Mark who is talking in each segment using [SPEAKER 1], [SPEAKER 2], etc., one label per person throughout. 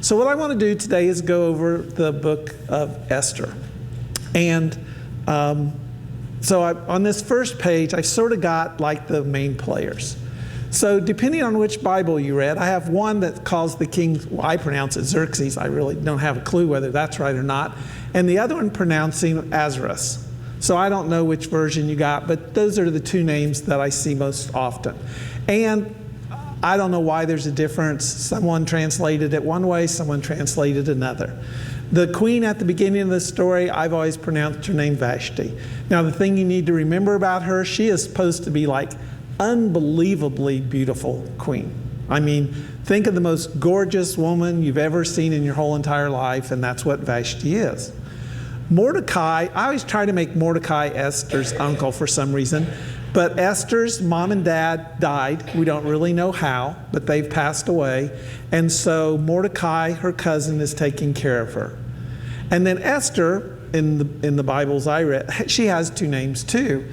[SPEAKER 1] So what I want to do today is go over the book of Esther. And on this first page, I sort of got like the main players. So depending on which Bible you read, I have one that calls the king, well, I pronounce it Xerxes. I really don't have a clue whether that's right or not. And the other one pronouncing Ahasuerus. So I don't know which version you got, but those are the two names that I see most often. And I don't know why there's a difference. Someone translated it one way, someone translated another. The queen at the beginning of the story, I've always pronounced her name Vashti. Now the thing you need to remember about her, she is supposed to be like unbelievably beautiful queen. I mean, think of the most gorgeous woman you've ever seen in your whole entire life, and that's what Vashti is. Mordecai, I always try to make Mordecai Esther's uncle for some reason. But Esther's mom and dad died. We don't really know how, but they've passed away. And so Mordecai, her cousin, is taking care of her. And then Esther, in the Bibles I read, she has two names too.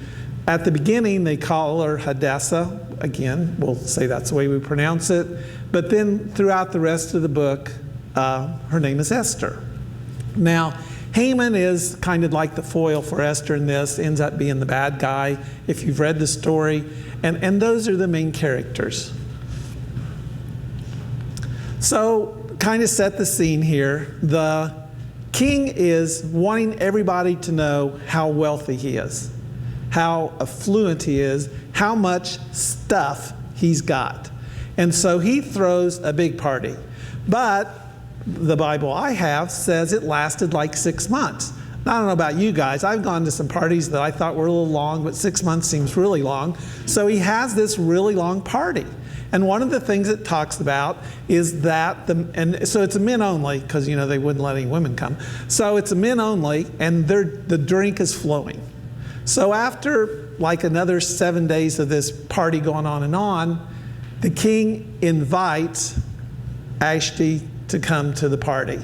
[SPEAKER 1] At the beginning, they call her Hadassah. Again, we'll say that's the way we pronounce it. But then throughout the rest of the book, her name is Esther. Now, Haman is kind of like the foil for Esther in this, ends up being the bad guy, if you've read the story. And those are the main characters. So, kind of set the scene here. The king is wanting everybody to know how wealthy he is, how affluent he is, how much stuff he's got. And so he throws a big party. But the Bible I have says it lasted like 6 months. Now, I don't know about you guys. I've gone to some parties that I thought were a little long, but 6 months seems really long. So he has this really long party. And one of the things it talks about is that, and so it's a men only, because they wouldn't let any women come. So it's a men only, and the drink is flowing. So after like another 7 days of this party going on, the king invites Vashti to come to the party.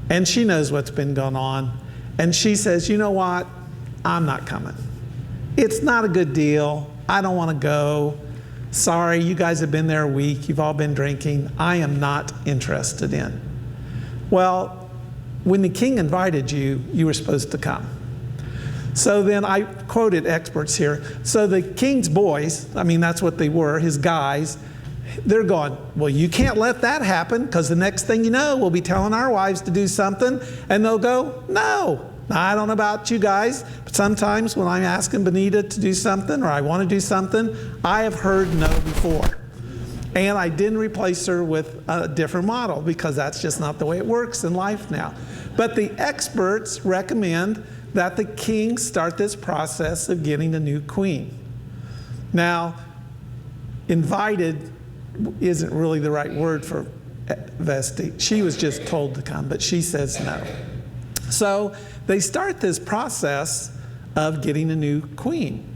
[SPEAKER 1] And she knows what's been going on. And she says, you know what? I'm not coming. It's not a good deal. I don't want to go. Sorry, you guys have been there a week. You've all been drinking. I am not interested in. Well, when the king invited you, you were supposed to come. So then I quoted experts here. So the king's boys, I mean, that's what they were, his guys, they're going, well, you can't let that happen, because the next thing you know, we'll be telling our wives to do something, and they'll go, no. Now, I don't know about you guys, but sometimes when I'm asking Benita to do something, or I want to do something, I have heard no before. And I didn't replace her with a different model, because that's just not the way it works in life now. But the experts recommend that the king start this process of getting a new queen. Now, invited isn't really the right word for Vashti. She was just told to come, but she says no. So they start this process of getting a new queen.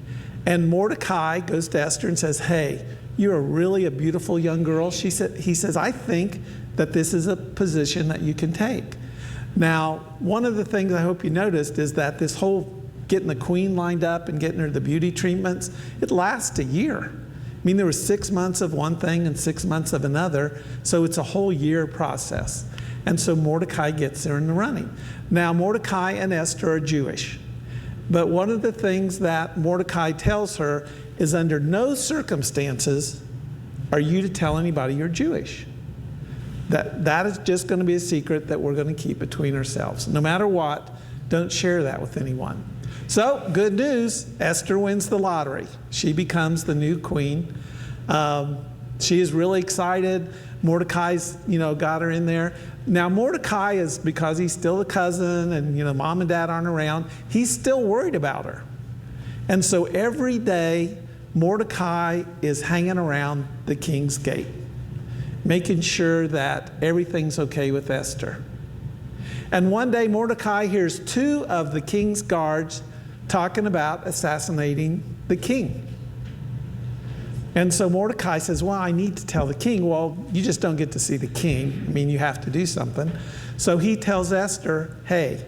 [SPEAKER 1] And Mordecai goes to Esther and says, hey, you're really a beautiful young girl. He says, I think that this is a position that you can take. Now, one of the things I hope you noticed is that this whole getting the queen lined up and getting her the beauty treatments, it lasts a year. I mean, there was 6 months of one thing and 6 months of another, so it's a whole year process. And so Mordecai gets her in the running. Now, Mordecai and Esther are Jewish. But one of the things that Mordecai tells her is under no circumstances are you to tell anybody you're Jewish. That is just going to be a secret that we're going to keep between ourselves. No matter what, don't share that with anyone. So, good news, Esther wins the lottery. She becomes the new queen. She is really excited. Mordecai's, got her in there. Now, Mordecai is, because he's still a cousin and, mom and dad aren't around, he's still worried about her. And so every day, Mordecai is hanging around the king's gate, making sure that everything's okay with Esther. And one day, Mordecai hears 2 of the king's guards talking about assassinating the king. And so Mordecai says, well, I need to tell the king. Well, you just don't get to see the king. I mean, you have to do something. So he tells Esther, hey,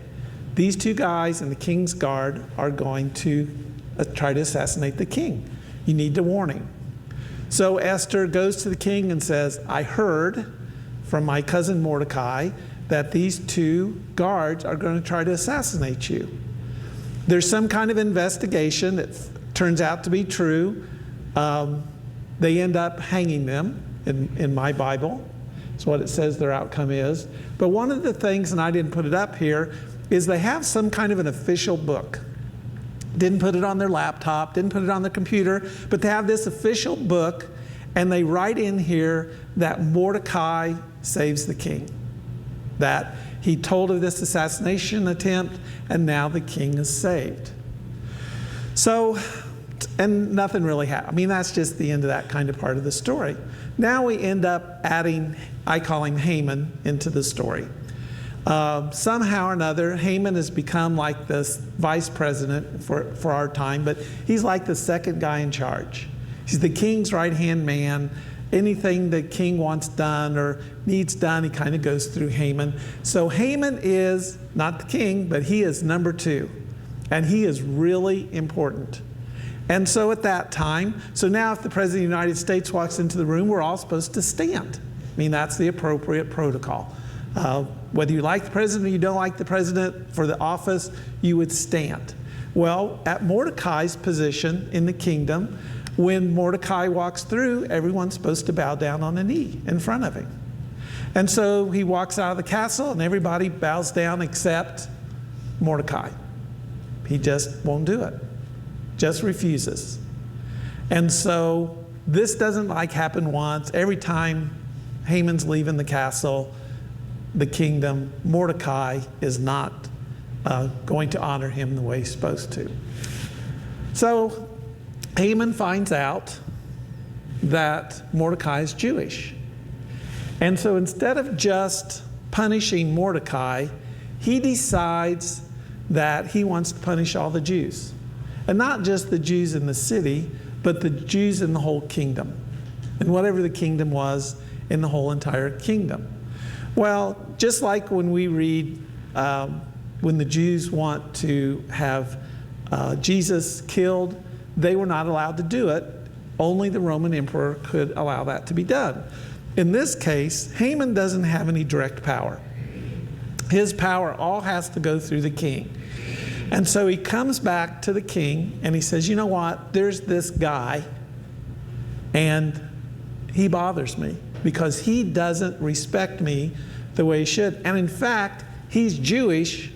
[SPEAKER 1] these 2 guys in the king's guard are going to try to assassinate the king. You need to warn him. So Esther goes to the king and says, I heard from my cousin Mordecai that these two guards are going to try to assassinate you. There's some kind of investigation that turns out to be true. They end up hanging them in my Bible. That's what it says their outcome is. But one of the things, and I didn't put it up here, is they have some kind of an official book. Didn't put it on their laptop, didn't put it on their computer, but they have this official book, and they write in here that Mordecai saves the king. That he told of this assassination attempt, and now the king is saved. So, and nothing really happened. I mean, that's just the end of that kind of part of the story. Now we end up adding, I call him Haman, into the story. Somehow or another, Haman has become like this vice president for our time, but he's like the second guy in charge. He's the king's right-hand man. Anything the king wants done or needs done, he kind of goes through Haman. So Haman is not the king, but he is number 2. And he is really important. And so at that time, so now if the President of the United States walks into the room, we're all supposed to stand. I mean, that's the appropriate protocol. Whether you like the president or you don't like the president for the office, you would stand. Well, at Mordecai's position in the kingdom, when Mordecai walks through, everyone's supposed to bow down on a knee in front of him. And so he walks out of the castle and everybody bows down except Mordecai. He just won't do it. Just refuses. And so this doesn't like happen once. Every time Haman's leaving the castle, the kingdom, Mordecai is not going to honor him the way he's supposed to. So Haman finds out that Mordecai is Jewish. And so instead of just punishing Mordecai, he decides that he wants to punish all the Jews. And not just the Jews in the city, but the Jews in the whole kingdom. And whatever the kingdom was in the whole entire kingdom. Well, just like when we read, when the Jews want to have Jesus killed, they were not allowed to do it. Only the Roman emperor could allow that to be done. In this case, Haman doesn't have any direct power. His power all has to go through the king. And so he comes back to the king and he says, you know what, there's this guy and he bothers me because he doesn't respect me the way he should. And in fact, he's Jewish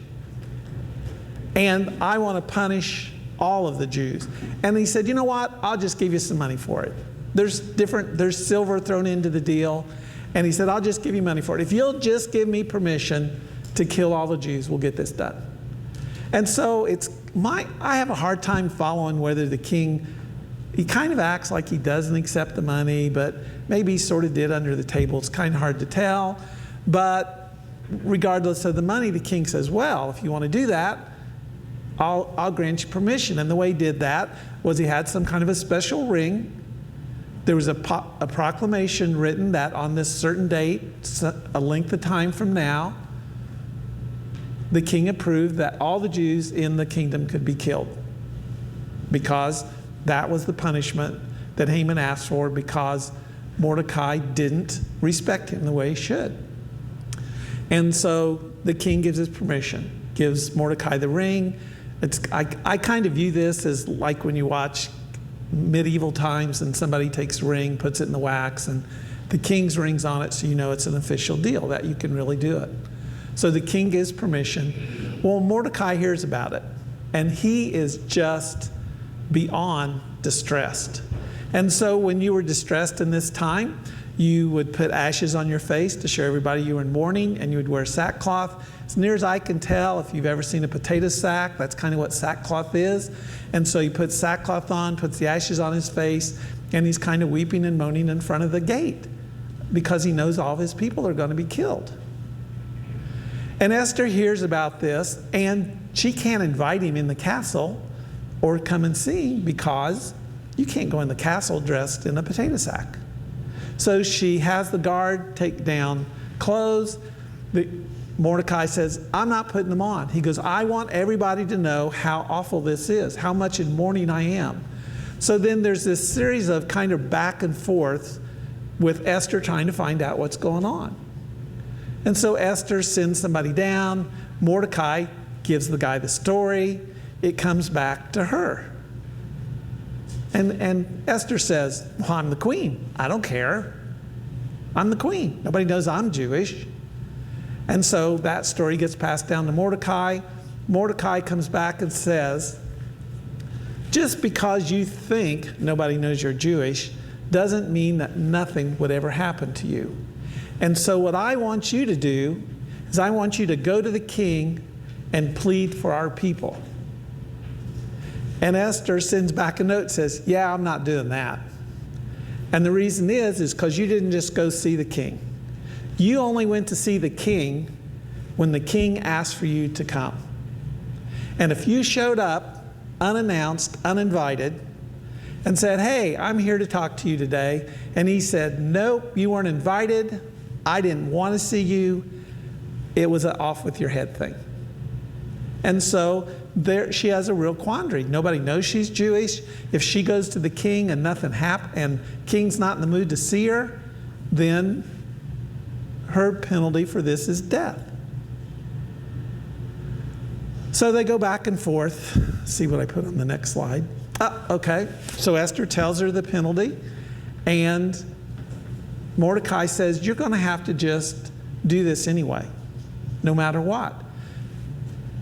[SPEAKER 1] and I want to punish all of the Jews. And he said, you know what, I'll just give you some money for it. There's silver thrown into the deal. And he said, I'll just give you money for it. If you'll just give me permission to kill all the Jews, we'll get this done. And so I have a hard time following whether the king, he kind of acts like he doesn't accept the money, but maybe he sort of did under the table. It's kind of hard to tell. But regardless of the money, the king says, well, if you want to do that, I'll grant you permission. And the way he did that was he had some kind of a special ring. There was a proclamation written that on this certain date, a length of time from now, the king approved that all the Jews in the kingdom could be killed. Because that was the punishment that Haman asked for because Mordecai didn't respect him the way he should. And so the king gives his permission, gives Mordecai the ring. I kind of view this as like when you watch medieval times and somebody takes a ring, puts it in the wax, and the king's ring's on it, so you know it's an official deal, that you can really do it. So the king gives permission. Well, Mordecai hears about it, and he is just beyond distressed. And so when you were distressed in this time, you would put ashes on your face to show everybody you were in mourning, and you would wear sackcloth. As near as I can tell, if you've ever seen a potato sack, that's kind of what sackcloth is. And so he puts sackcloth on, puts the ashes on his face, and he's kind of weeping and moaning in front of the gate because he knows all of his people are going to be killed. And Esther hears about this, and she can't invite him in the castle or come and see because you can't go in the castle dressed in a potato sack. So she has the guard take down clothes. Mordecai says, I'm not putting them on. He goes, I want everybody to know how awful this is, how much in mourning I am. So then there's this series of kind of back and forth with Esther trying to find out what's going on. And so Esther sends somebody down. Mordecai gives the guy the story. It comes back to her. And Esther says, well, I'm the queen. I don't care. I'm the queen. Nobody knows I'm Jewish. And so that story gets passed down to Mordecai. Mordecai comes back and says, just because you think nobody knows you're Jewish doesn't mean that nothing would ever happen to you. And so what I want you to do is I want you to go to the king and plead for our people. And Esther sends back a note, says, yeah, I'm not doing that. And the reason is because you didn't just go see the king. You only went to see the king when the king asked for you to come. And if you showed up unannounced, uninvited, and said, hey, I'm here to talk to you today, and he said, nope, you weren't invited, I didn't want to see you, it was an off with your head thing. And so there, she has a real quandary. Nobody knows she's Jewish. If she goes to the king and nothing happens, and king's not in the mood to see her, then her penalty for this is death. So they go back and forth. See what I put on the next slide. Okay. So Esther tells her the penalty, and Mordecai says, you're going to have to just do this anyway, no matter what.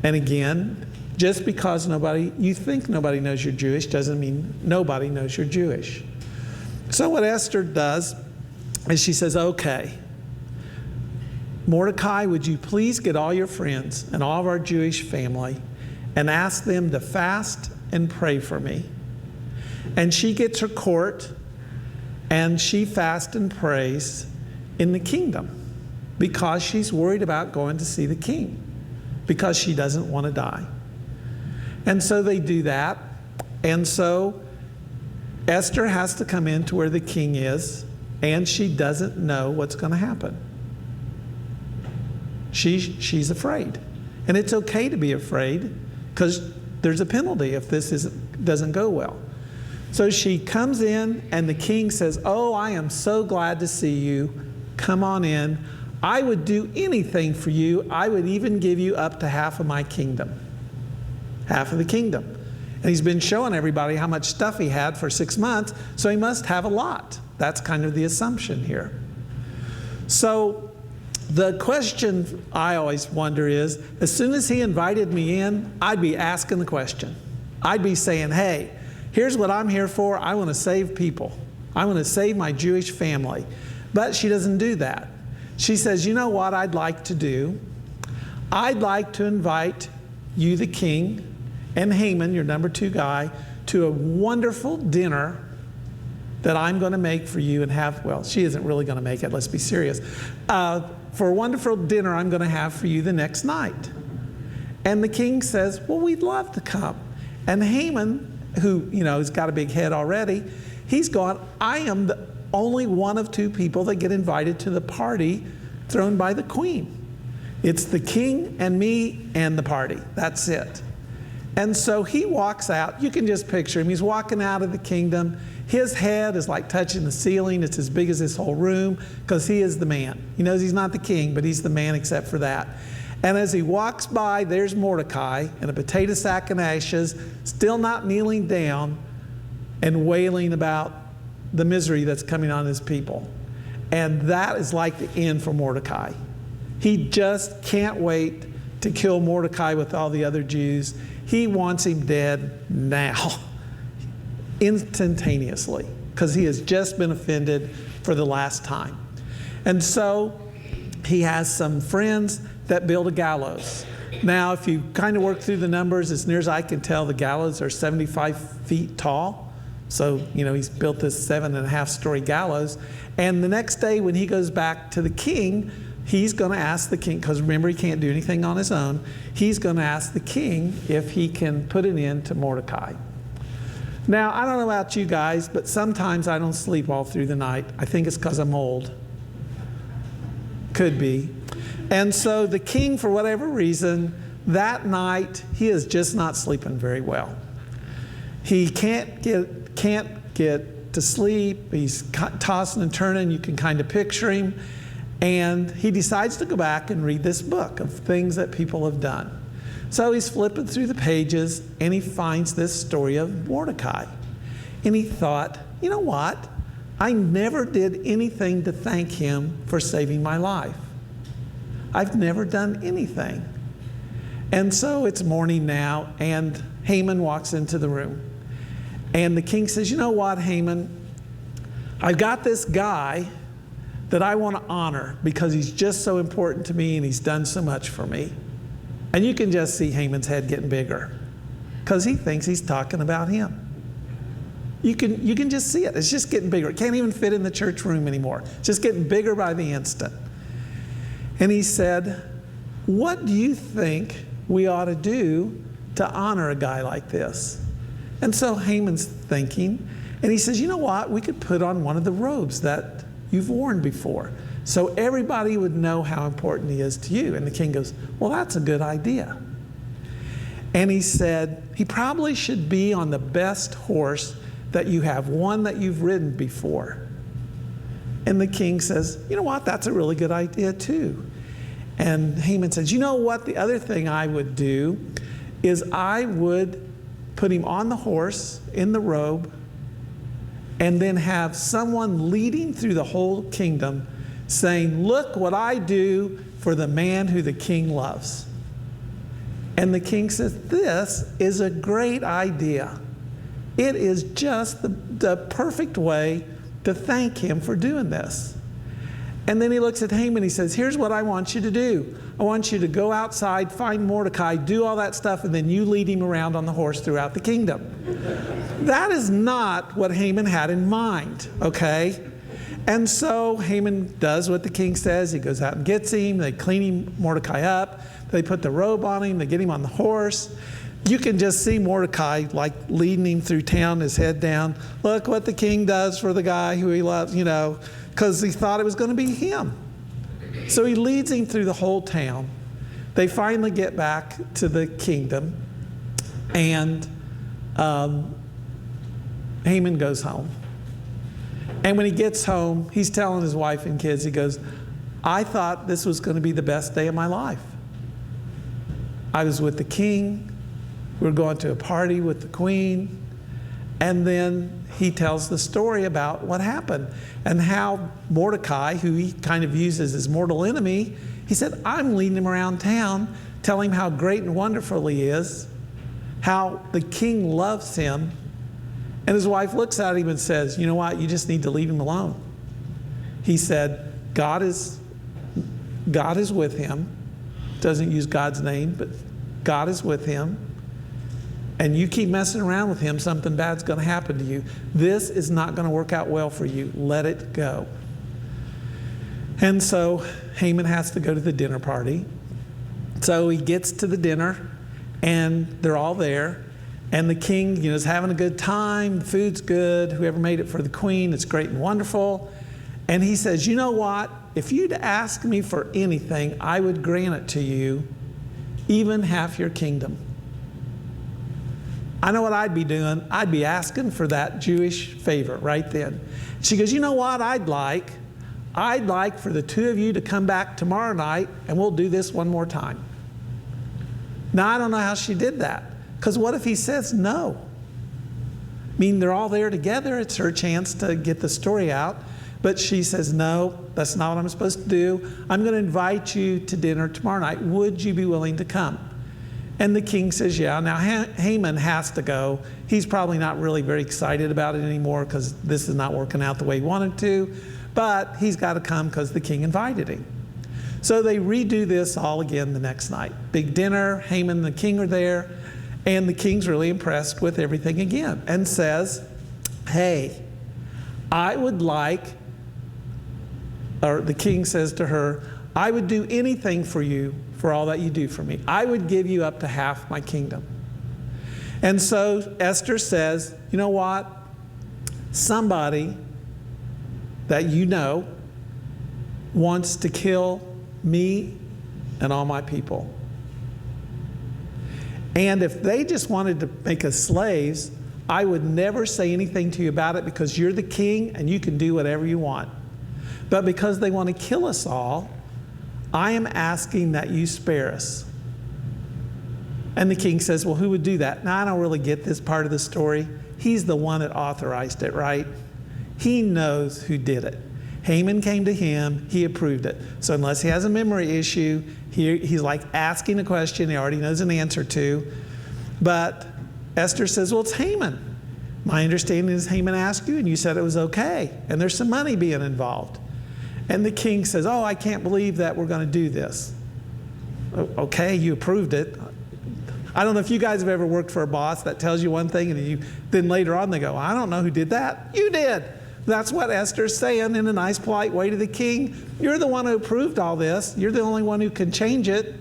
[SPEAKER 1] And again, just because you think nobody knows you're Jewish doesn't mean nobody knows you're Jewish. So what Esther does is she says, okay, Mordecai, would you please get all your friends and all of our Jewish family and ask them to fast and pray for me. And she gets her court and she fasts and prays in the kingdom because she's worried about going to see the king, because she doesn't want to die. And so they do that. And so Esther has to come in to where the king is, and she doesn't know what's going to happen. She's afraid. And it's okay to be afraid because there's a penalty if this doesn't go well. So she comes in and the king says, oh, I am so glad to see you. Come on in. I would do anything for you. I would even give you up to half of my kingdom. Half of the kingdom. And he's been showing everybody how much stuff he had for 6 months, so he must have a lot. That's kind of the assumption here. So the question I always wonder is, as soon as he invited me in, I'd be asking the question. I'd be saying, hey, here's what I'm here for. I want to save people. I want to save my Jewish family. But she doesn't do that. She says, you know what I'd like to do? I'd like to invite you, the king, and Haman, your number 2 guy, to a wonderful dinner that I'm going to make for you and have, well, she isn't really going to make it, let's be serious. For a wonderful dinner I'm going to have for you the next night. And the king says, well, we'd love to come. And Haman, who, has got a big head already, he's gone, I am the only one of 2 people that get invited to the party thrown by the queen. It's the king and me and the party. That's it. And so he walks out. You can just picture him. He's walking out of the kingdom. His head is like touching the ceiling. It's as big as this whole room because he is the man. He knows he's not the king, but he's the man except for that. And as he walks by, there's Mordecai in a potato sack and ashes, still not kneeling down and wailing about the misery that's coming on his people. And that is like the end for Mordecai. He just can't wait to kill Mordecai with all the other Jews. He wants him dead now, instantaneously, because he has just been offended for the last time. And so he has some friends that build a gallows. Now, if you kind of work through the numbers, as near as I can tell, the gallows are 75 feet tall. So, he's built this 7.5-story gallows. And the next day when he goes back to the king, he's going to ask the king, because remember, he can't do anything on his own. He's going to ask the king if he can put an end to Mordecai. Now, I don't know about you guys, but sometimes I don't sleep all through the night. I think it's because I'm old. Could be. And so the king, for whatever reason, that night, he is just not sleeping very well. He can't get to sleep. He's tossing and turning. You can kind of picture him. And he decides to go back and read this book of things that people have done. So he's flipping through the pages, and he finds this story of Mordecai. And he thought, you know what? I never did anything to thank him for saving my life. I've never done anything. And so it's morning now, and Haman walks into the room. And the king says, you know what, Haman? I've got this guy that I want to honor because he's just so important to me and he's done so much for me. And you can just see Haman's head getting bigger because he thinks he's talking about him. You can just see it. It's just getting bigger. It can't even fit in the church room anymore. It's just getting bigger by the instant. And he said, what do you think we ought to do to honor a guy like this? And so Haman's thinking, and he says, you know what? We could put on one of the robes that you've worn before, so everybody would know how important he is to you. And the king goes, well, that's a good idea. And he said, he probably should be on the best horse that you have, one that you've ridden before. And the king says, you know what? That's a really good idea too. And Haman says, you know what? The other thing I would do is I would put him on the horse in the robe, and then have someone leading through the whole kingdom saying, look what I do for the man who the king loves. And the king says, this is a great idea. It is just the perfect way to thank him for doing this. And then he looks at Haman and he says, here's what I want you to do. I want you to go outside, find Mordecai, do all that stuff, and then you lead him around on the horse throughout the kingdom. That is not what Haman had in mind, okay? And so Haman does what the king says. He goes out and gets him. They clean Mordecai up. They put the robe on him. They get him on the horse. You can just see Mordecai like leading him through town, his head down. Look what the king does for the guy who he loves, you know, because he thought it was going to be him. So he leads him through the whole town. They finally get back to the kingdom, and Haman goes home. And when he gets home, he's telling his wife and kids, he goes, I thought this was going to be the best day of my life. I was with the king. We were going to a party with the queen. And then he tells the story about what happened and how Mordecai, who he kind of views as his mortal enemy, he said, I'm leading him around town, telling him how great and wonderful he is, how the king loves him. And his wife looks at him and says, you know what, you just need to leave him alone. He said, God is with him. Doesn't use God's name, but God is with him. And you keep messing around with him, something bad's going to happen to you. This is not going to work out well for you. Let it go. And so Haman has to go to the dinner party. So he gets to the dinner, and they're all there. And the king, is having a good time. The food's good. Whoever made it for the queen, it's great and wonderful. And he says, you know what? If you'd ask me for anything, I would grant it to you, even half your kingdom. I know what I'd be doing. I'd be asking for that Jewish favor right then. She goes, you know what I'd like? I'd like for the two of you to come back tomorrow night, and we'll do this one more time. Now, I don't know how she did that, because what if he says no? I mean, they're all there together. It's her chance to get the story out. But she says, no, that's not what I'm supposed to do. I'm going to invite you to dinner tomorrow night. Would you be willing to come? And the king says, yeah. Now, Haman has to go. He's probably not really very excited about it anymore because this is not working out the way he wanted to. But he's got to come because the king invited him. So they redo this all again the next night. Big dinner. Haman and the king are there. And the king's really impressed with everything again and says, hey, I would like, or the king says to her, I would do anything for you for all that you do for me. I would give you up to half my kingdom. And so Esther says, you know what? Somebody that you know wants to kill me and all my people. And if they just wanted to make us slaves, I would never say anything to you about it because you're the king and you can do whatever you want. But because they want to kill us all, I am asking that you spare us. And the king says, well, who would do that? Now, I don't really get this part of the story. He's the one that authorized it, right? He knows who did it. Haman came to him. He approved it. So unless he has a memory issue, he's like asking a question he already knows an answer to. But Esther says, well, it's Haman. My understanding is Haman asked you, and you said it was okay. And there's some money being involved. And the king says, oh, I can't believe that we're going to do this. Okay, you approved it. I don't know if you guys have ever worked for a boss that tells you one thing, and then later on they go, I don't know who did that. You did. That's what Esther's saying in a nice, polite way to the king. You're the one who approved all this. You're the only one who can change it.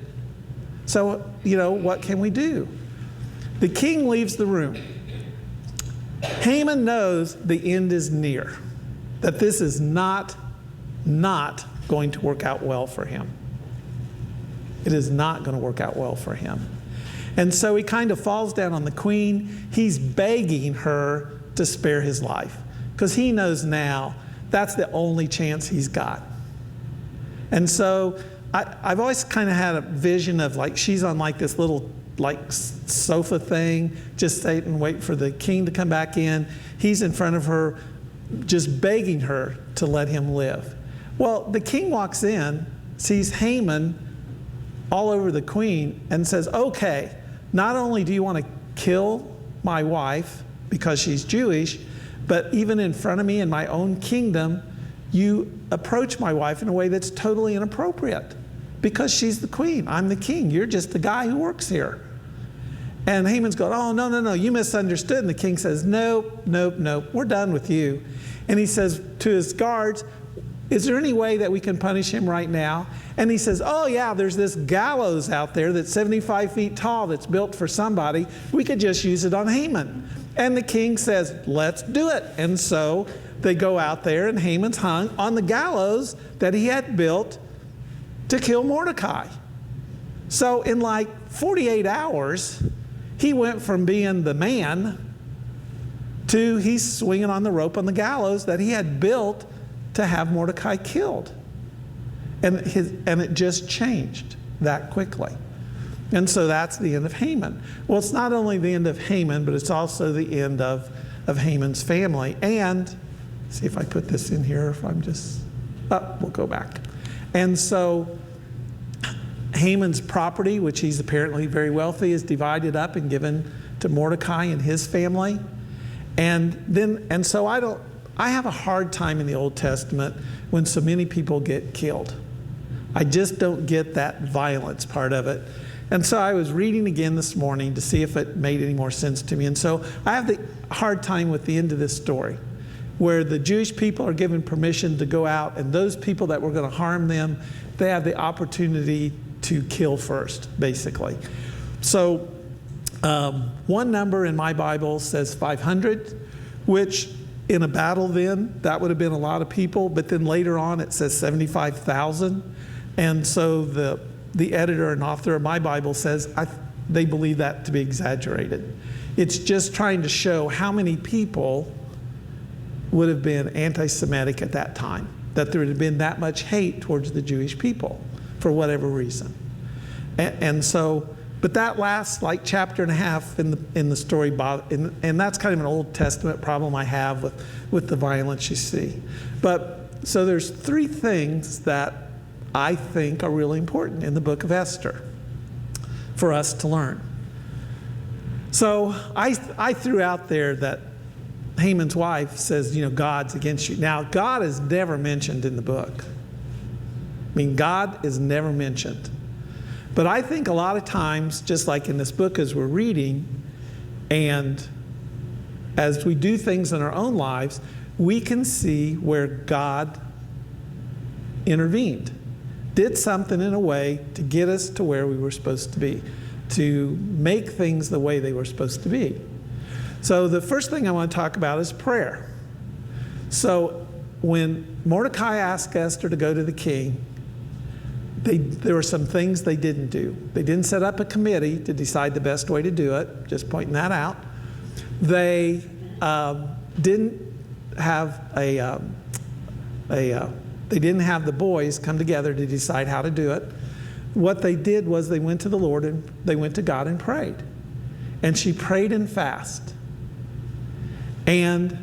[SPEAKER 1] So, what can we do? The king leaves the room. Haman knows the end is near, that this is not going to work out well for him. It is not going to work out well for him. And so he kind of falls down on the queen. He's begging her to spare his life, because he knows now that's the only chance he's got. And so I've always kind of had a vision of like she's on like this little sofa thing, just sitting and waiting for the king to come back in. He's in front of her, just begging her to let him live. Well, the king walks in, sees Haman all over the queen, and says, okay, not only do you want to kill my wife because she's Jewish, but even in front of me in my own kingdom, you approach my wife in a way that's totally inappropriate because she's the queen. I'm the king. You're just the guy who works here. And Haman's going, oh, no, you misunderstood. And the king says, nope, we're done with you. And he says to his guards, is there any way that we can punish him right now? And he says, oh yeah, there's this gallows out there that's 75 feet tall that's built for somebody. We could just use it on Haman. And the king says, let's do it. And so they go out there, and Haman's hung on the gallows that he had built to kill Mordecai. So in like 48 hours, he went from being the man to he's swinging on the rope on the gallows that he had built to have Mordecai killed. And it just changed that quickly. And so that's the end of Haman. Well, it's not only the end of Haman, but it's also the end of Haman's family. And, see if I put this in here, if I'm just, we'll go back. And so Haman's property, which he's apparently very wealthy, is divided up and given to Mordecai and his family. And so I have a hard time in the Old Testament when so many people get killed. I just don't get that violence part of it. And so I was reading again this morning to see if it made any more sense to me. And so I have the hard time with the end of this story, where the Jewish people are given permission to go out, and those people that were going to harm them, they have the opportunity to kill first, basically. So one number in my Bible says 500, which in a battle then, that would have been a lot of people, but then later on it says 75,000. And so the editor and author of my Bible says they believe that to be exaggerated. It's just trying to show how many people would have been anti-Semitic at that time, that there would have been that much hate towards the Jewish people for whatever reason. And so, but that last like chapter and a half in the story, and that's kind of an Old Testament problem I have with the violence you see. But so there's three things that I think are really important in the book of Esther for us to learn. So I threw out there that Haman's wife says, God's against you. Now, God is never mentioned in the book. I mean, God is never mentioned. But I think a lot of times, just like in this book as we're reading, and as we do things in our own lives, we can see where God intervened, did something in a way to get us to where we were supposed to be, to make things the way they were supposed to be. So the first thing I want to talk about is prayer. So when Mordecai asked Esther to go to the king, there were some things they didn't do. They didn't set up a committee to decide the best way to do it, just pointing that out. They didn't have a They didn't have the boys come together to decide how to do it. What they did was they went to the Lord and they went to God and prayed. And she prayed and fasted. And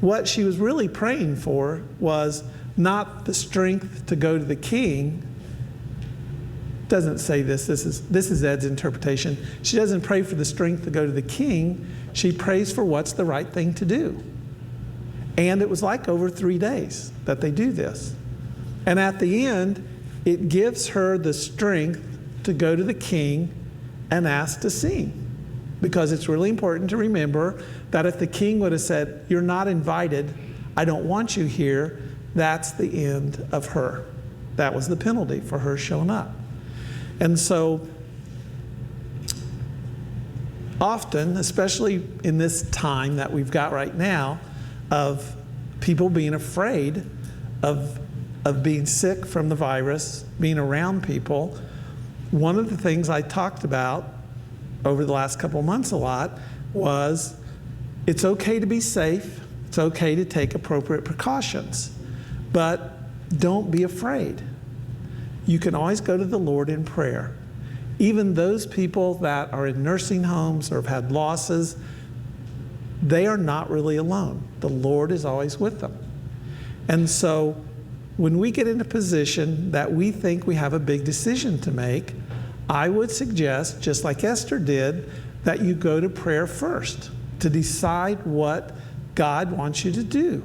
[SPEAKER 1] what she was really praying for was not the strength to go to the king. Doesn't say this. This is Ed's interpretation. She doesn't pray for the strength to go to the king. She prays for what's the right thing to do. And it was like over 3 days that they do this. And at the end, it gives her the strength to go to the king and ask to sing. Because it's really important to remember that if the king would have said, "You're not invited, I don't want you here," that's the end of her. That was the penalty for her showing up. And so often, especially in this time that we've got right now, of people being afraid of being sick from the virus, being around people, one of the things I talked about over the last couple of months a lot was it's okay to be safe, it's okay to take appropriate precautions, but don't be afraid. You can always go to the Lord in prayer. Even those people that are in nursing homes or have had losses, they are not really alone. The Lord is always with them. And so when we get in a position that we think we have a big decision to make, I would suggest, just like Esther did, that you go to prayer first to decide what God wants you to do.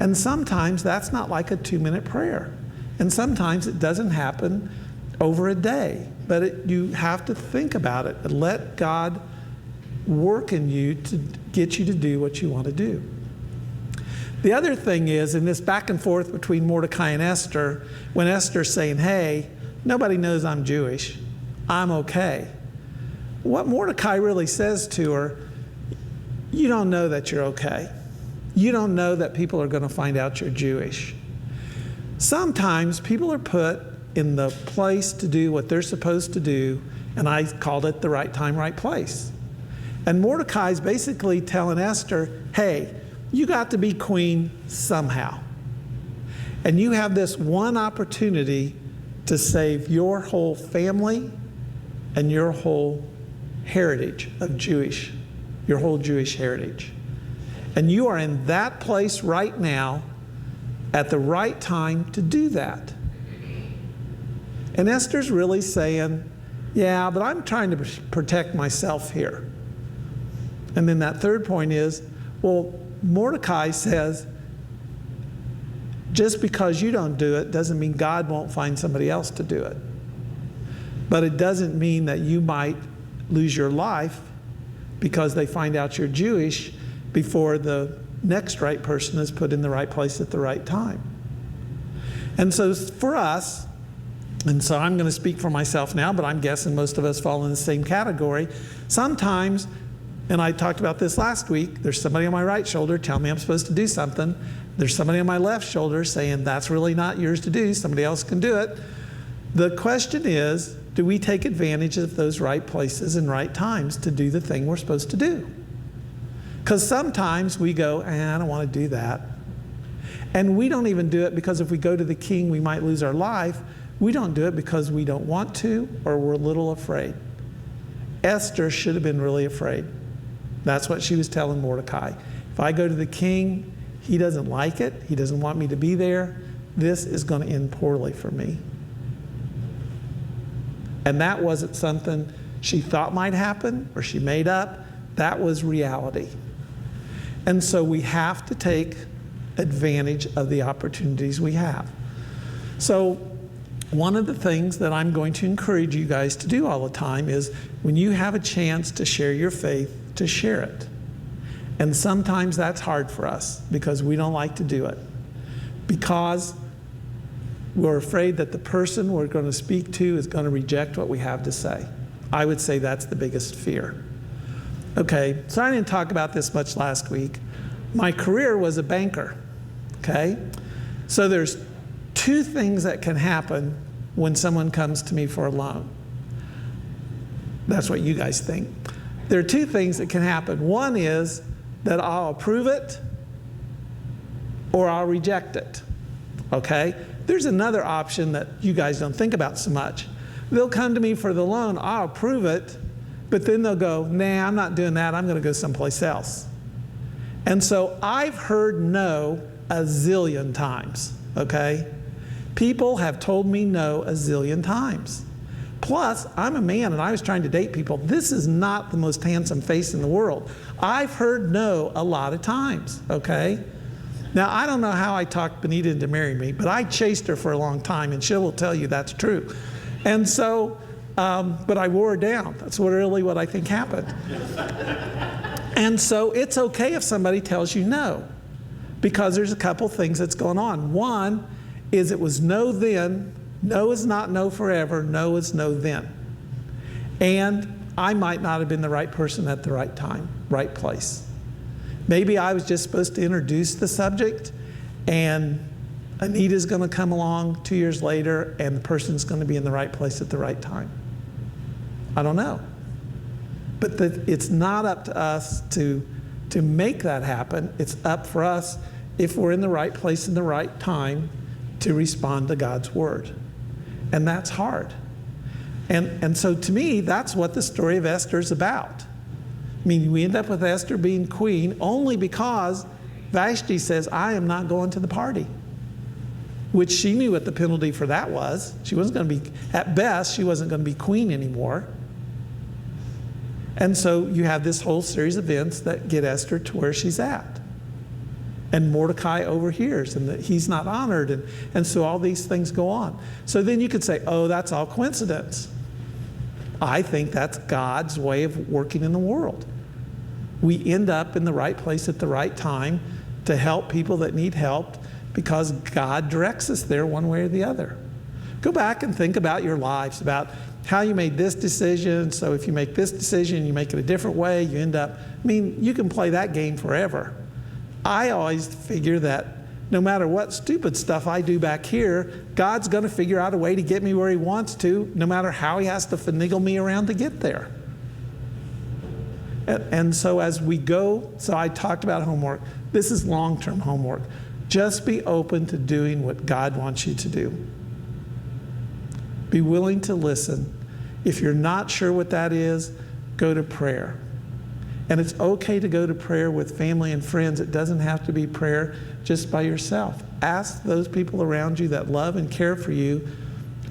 [SPEAKER 1] And sometimes that's not like a 2-minute prayer. And sometimes it doesn't happen over a day. But you have to think about it and let God work in you to get you to do what you want to do. The other thing is, in this back and forth between Mordecai and Esther, when Esther's saying, "Hey, nobody knows I'm Jewish, I'm okay," what Mordecai really says to her, "You don't know that you're okay. You don't know that people are going to find out you're Jewish." Sometimes people are put in the place to do what they're supposed to do, and I called it the right time, right place. And Mordecai's basically telling Esther, "Hey, you got to be queen somehow. And you have this one opportunity to save your whole family and your whole heritage of Jewish, your whole Jewish heritage. And you are in that place right now at the right time to do that." And Esther's really saying, "Yeah, but I'm trying to protect myself here." And then that third point is, well, Mordecai says, just because you don't do it doesn't mean God won't find somebody else to do it. But it doesn't mean that you might lose your life because they find out you're Jewish before the next right person is put in the right place at the right time. And so for us, and so I'm going to speak for myself now, but I'm guessing most of us fall in the same category. Sometimes, and I talked about this last week, there's somebody on my right shoulder telling me I'm supposed to do something. There's somebody on my left shoulder saying that's really not yours to do, somebody else can do it. The question is, do we take advantage of those right places and right times to do the thing we're supposed to do? Because sometimes we go, I don't want to do that. And we don't even do it because if we go to the king, we might lose our life. We don't do it because we don't want to or we're a little afraid. Esther should have been really afraid. That's what she was telling Mordecai. If I go to the king, he doesn't like it. He doesn't want me to be there. This is going to end poorly for me. And that wasn't something she thought might happen or she made up. That was reality. And so we have to take advantage of the opportunities we have. So one of the things that I'm going to encourage you guys to do all the time is when you have a chance to share your faith, to share it. And sometimes that's hard for us because we don't like to do it. Because we're afraid that the person we're going to speak to is going to reject what we have to say. I would say that's the biggest fear. Okay, so I didn't talk about this much last week. My career was a banker, okay? So there's two things that can happen when someone comes to me for a loan. That's what you guys think. There are two things that can happen. One is that I'll approve it or I'll reject it. Okay? There's another option that you guys don't think about so much. They'll come to me for the loan, I'll approve it, but then they'll go, nah, I'm not doing that, I'm going to go someplace else. And so I've heard no a zillion times, okay? People have told me no a zillion times. Plus, I'm a man and I was trying to date people. This is not the most handsome face in the world. I've heard no a lot of times, okay? Now, I don't know how I talked Benita into marrying me, but I chased her for a long time, and she will tell you that's true. And so, but I wore her down. That's really what I think happened. And so it's okay if somebody tells you no, because there's a couple things that's going on. One is it was no then. No is not no forever. No is no then. And I might not have been the right person at the right time, right place. Maybe I was just supposed to introduce the subject, and Anita's going to come along 2 years later, and the person's going to be in the right place at the right time. I don't know. But it's not up to us to make that happen. It's up for us, if we're in the right place in the right time, to respond to God's word. And that's hard. And so to me, that's what the story of Esther is about. I mean, we end up with Esther being queen only because Vashti says, I am not going to the party. Which she knew what the penalty for that was. She wasn't going to be, at best, she wasn't going to be queen anymore. And so you have this whole series of events that get Esther to where she's at. And Mordecai overhears, and that he's not honored, and so all these things go on. So then you could say, oh, that's all coincidence. I think that's God's way of working in the world. We end up in the right place at the right time to help people that need help because God directs us there one way or the other. Go back and think about your lives, about how you made this decision. So if you make this decision, you make it a different way, you end up, I mean, you can play that game forever. I always figure that no matter what stupid stuff I do back here, God's going to figure out a way to get me where he wants to, no matter how he has to finagle me around to get there. And so as we go, so I talked about homework. This is long-term homework. Just be open to doing what God wants you to do. Be willing to listen. If you're not sure what that is, go to prayer. And it's okay to go to prayer with family and friends. It doesn't have to be prayer just by yourself. Ask those people around you that love and care for you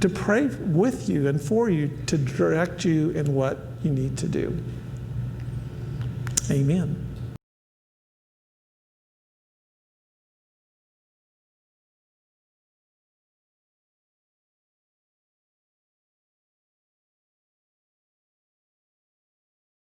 [SPEAKER 1] to pray with you and for you to direct you in what you need to do. Amen.